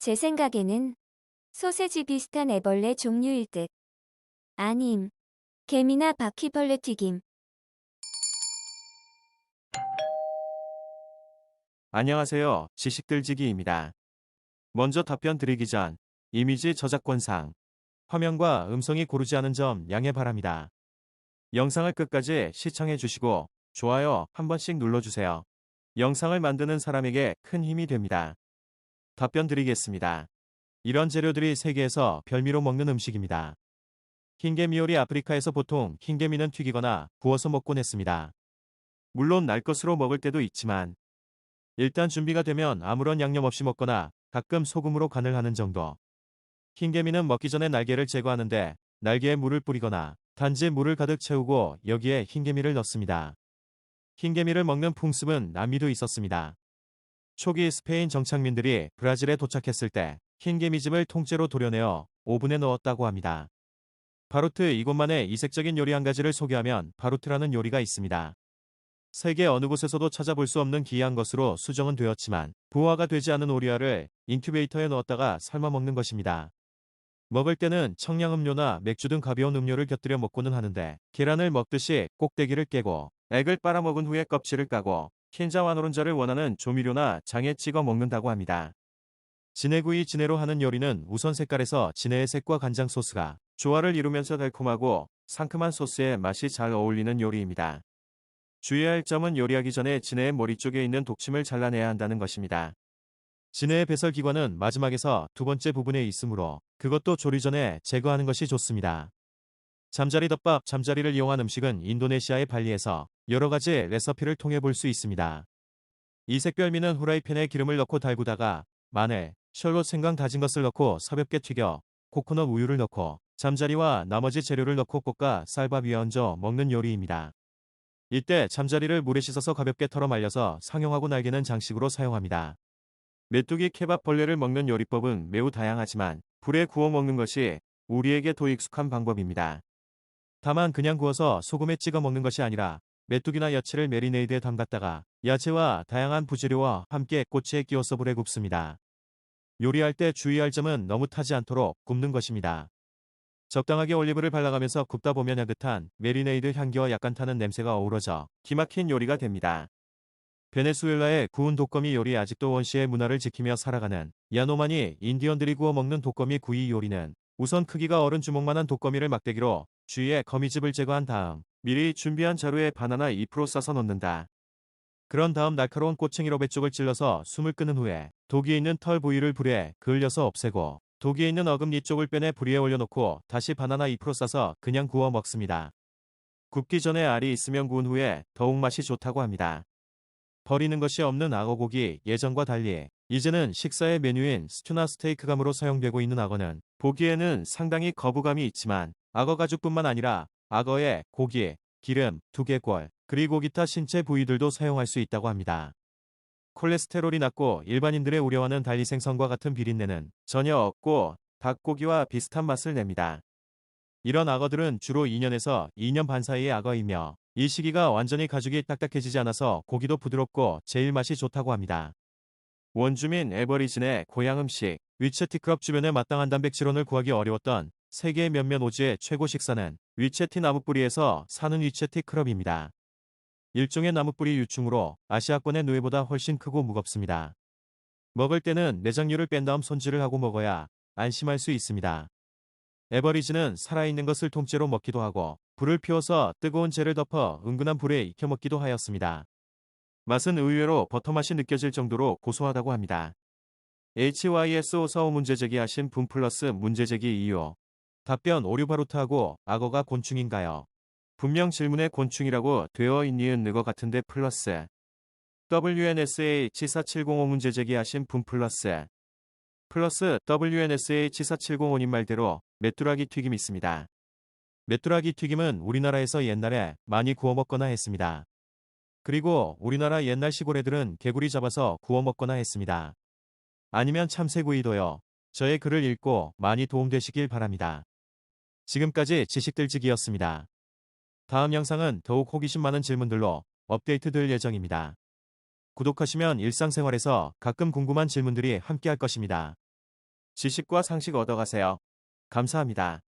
제 생각에는 소세지 비슷한 애벌레 종류일 듯. 아님, 개미나 바퀴벌레 튀김. 안녕하세요. 지식들지기입니다. 먼저 답변 드리기 전 이미지 저작권상 화면과 음성이 고르지 않은 점 양해 바랍니다. 영상을 끝까지 시청해 주시고 좋아요 한 번씩 눌러주세요. 영상을 만드는 사람에게 큰 힘이 됩니다. 답변 드리겠습니다. 이런 재료들이 세계에서 별미로 먹는 음식입니다. 흰개미요리 아프리카에서 보통 흰개미는 튀기거나 구워서 먹곤 했습니다. 물론 날 것으로 먹을 때도 있지만 일단 준비가 되면 아무런 양념 없이 먹거나 가끔 소금으로 간을 하는 정도. 흰개미는 먹기 전에 날개를 제거하는데 날개에 물을 뿌리거나 단지 물을 가득 채우고 여기에 흰개미를 넣습니다. 흰개미를 먹는 풍습은 남미도 있었습니다. 초기 스페인 정착민들이 브라질에 도착했을 때 흰개미즙을 통째로 도려내어 오븐에 넣었다고 합니다. 바루트 이곳만의 이색적인 요리 한 가지를 소개하면 바루트라는 요리가 있습니다. 세계 어느 곳에서도 찾아볼 수 없는 기이한 것으로 수정은 되었지만 부화가 되지 않은 오리알을 인큐베이터에 넣었다가 삶아 먹는 것입니다. 먹을 때는 청량음료나 맥주 등 가벼운 음료를 곁들여 먹고는 하는데 계란을 먹듯이 꼭대기를 깨고 액을 빨아먹은 후에 껍질을 까고 흰자와 노른자를 원하는 조미료나 장에 찍어 먹는다고 합니다. 진해구이 진해로 하는 요리는 우선 색깔에서 진해의 색과 간장 소스가 조화를 이루면서 달콤하고 상큼한 소스의 맛이 잘 어울리는 요리입니다. 주의할 점은 요리하기 전에 진해의 머리 쪽에 있는 독침을 잘라내야 한다는 것입니다. 진해의 배설 기관은 마지막에서 두 번째 부분에 있으므로 그것도 조리 전에 제거하는 것이 좋습니다. 잠자리 덮밥 잠자리를 이용한 음식은 인도네시아의 발리에서 여러 가지 레시피를 통해 볼 수 있습니다. 이 색별미는 후라이팬에 기름을 넣고 달구다가 마늘, 샬롯 생강 다진 것을 넣고 서볍게 튀겨 코코넛 우유를 넣고 잠자리와 나머지 재료를 넣고 볶아 쌀밥 위에 얹어 먹는 요리입니다. 이때 잠자리를 물에 씻어서 가볍게 털어 말려서 상용하고 날개는 장식으로 사용합니다. 메뚜기 케밥 벌레를 먹는 요리법은 매우 다양하지만 불에 구워 먹는 것이 우리에게 더 익숙한 방법입니다. 다만 그냥 구워서 소금에 찍어 먹는 것이 아니라 메뚜기나 야채를 메리네이드에 담갔다가 야채와 다양한 부재료와 함께 꼬치에 끼워서 불에 굽습니다. 요리할 때 주의할 점은 너무 타지 않도록 굽는 것입니다. 적당하게 올리브를 발라가면서 굽다 보면 향긋한 메리네이드 향기와 약간 타는 냄새가 어우러져 기막힌 요리가 됩니다. 베네수엘라의 구운 독거미 요리 아직도 원시의 문화를 지키며 살아가는 야노마니 인디언들이 구워 먹는 독거미 구이 요리는 우선 크기가 어른 주먹만한 독거미를 막대기로 주위에 거미즙을 제거한 다음 미리 준비한 자루에 바나나 2% 싸서 넣는다. 그런 다음 날카로운 꼬챙이로 배 쪽을 찔러서 숨을 끄는 후에 독이 있는 털 부위를 불에 그을려서 없애고 독이 있는 어금니 쪽을 빼내 불 위에 올려놓고 다시 바나나 2% 싸서 그냥 구워 먹습니다. 굽기 전에 알이 있으면 구운 후에 더욱 맛이 좋다고 합니다. 버리는 것이 없는 악어고기 예전과 달리 이제는 식사의 메뉴인 스튜나 스테이크감으로 사용되고 있는 악어는 보기에는 상당히 거부감이 있지만 악어 가죽뿐만 아니라 악어의 고기, 기름, 두개골, 그리고 기타 신체 부위들도 사용할 수 있다고 합니다. 콜레스테롤이 낮고 일반인들의 우려와는 달리 생선과 같은 비린내는 전혀 없고 닭고기와 비슷한 맛을 냅니다. 이런 악어들은 주로 2년에서 2년 반 사이의 악어이며 이 시기가 완전히 가죽이 딱딱해지지 않아서 고기도 부드럽고 제일 맛이 좋다고 합니다. 원주민 에버리진의 고향 음식 위체티크럽 주변에 마땅한 단백질원을 구하기 어려웠던 세계의 몇몇 오지의 최고 식사는 위체티 나무뿌리에서 사는 위체티 크럽입니다. 일종의 나무뿌리 유충으로 아시아권의 누에보다 훨씬 크고 무겁습니다. 먹을 때는 내장류를 뺀 다음 손질을 하고 먹어야 안심할 수 있습니다. 에버리지는 살아있는 것을 통째로 먹기도 하고 불을 피워서 뜨거운 재를 덮어 은근한 불에 익혀 먹기도 하였습니다. 맛은 의외로 버터 맛이 느껴질 정도로 고소하다고 합니다. HYSO 사후 문제 제기하신 분 플러스 문제 제기 이유. 답변 오류 바루트하고 악어가 곤충인가요? 분명 질문에 곤충이라고 되어 있니은 느거 같은데 플러스. WNSH4705 문제 제기하신 분 플러스. WNSH4705님 말대로 메뚜라기 튀김 있습니다. 메뚜라기 튀김은 우리나라에서 옛날에 많이 구워 먹거나 했습니다. 그리고 우리나라 옛날 시골 애들은 개구리 잡아서 구워 먹거나 했습니다. 아니면 참새구이도요. 저의 글을 읽고 많이 도움되시길 바랍니다. 지금까지 지식들지기였습니다. 다음 영상은 더욱 호기심 많은 질문들로 업데이트 될 예정입니다. 구독하시면 일상생활에서 가끔 궁금한 질문들이 함께할 것입니다. 지식과 상식 얻어가세요. 감사합니다.